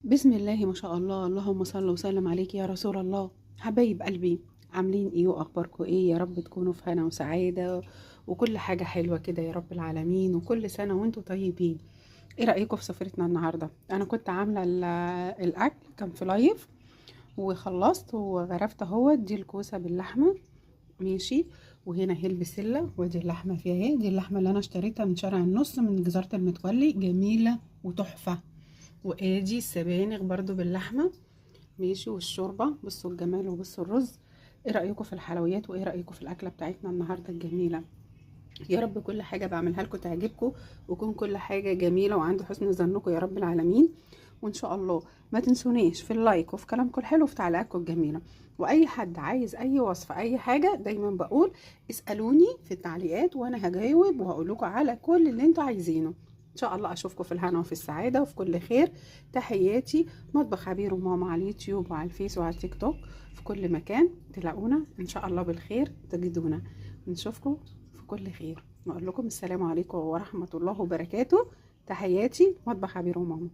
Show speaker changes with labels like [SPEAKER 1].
[SPEAKER 1] بسم الله ما شاء الله، اللهم صل وسلم عليك يا رسول الله. حبايب قلبي، عاملين ايه واخباركم ايه؟ يا رب تكونوا في هنا وسعادة وكل حاجة حلوة كده يا رب العالمين، وكل سنة وانتم طيبين. ايه رأيكم في سفرتنا النهاردة؟ انا كنت عاملة الاكل، كان في لايف وخلصت وغرفت اهو. دي الكوسة باللحمة، ماشي. وهنا هي البسلة، ودي اللحمة فيها اهي. دي اللحمة اللي انا اشتريتها من شارع النص من جزارة المتولي، جميلة وتحفة. وادي السبانخ برضو باللحمة، ماشي. والشوربة، بصوا الجمال وبصوا الرز. ايه رأيكم في الحلويات وايه رأيكم في الأكلة بتاعتنا النهاردة الجميلة؟ يا رب كل حاجة بعملها لكم تعجبكم، ويكون كل حاجة جميلة وعند حسن ظنكم يا رب العالمين. وان شاء الله ما تنسونيش في اللايك وفي كلامكم الحلو وفي تعليقاتكم الجميلة. واي حد عايز اي وصفة اي حاجة، دايما بقول اسألوني في التعليقات وانا هجاوب وهقول لكم على كل اللي انتوا عايزينه. ان شاء الله اشوفكم في الهنا وفي السعادة وفي كل خير. تحياتي مطبخ عبير وماما على اليوتيوب وعلى الفيس وعلى التيك توك، في كل مكان تلاقونا ان شاء الله بالخير تجدونا. نشوفكم في كل خير. نقول لكم السلام عليكم ورحمة الله وبركاته. تحياتي مطبخ عبير وماما.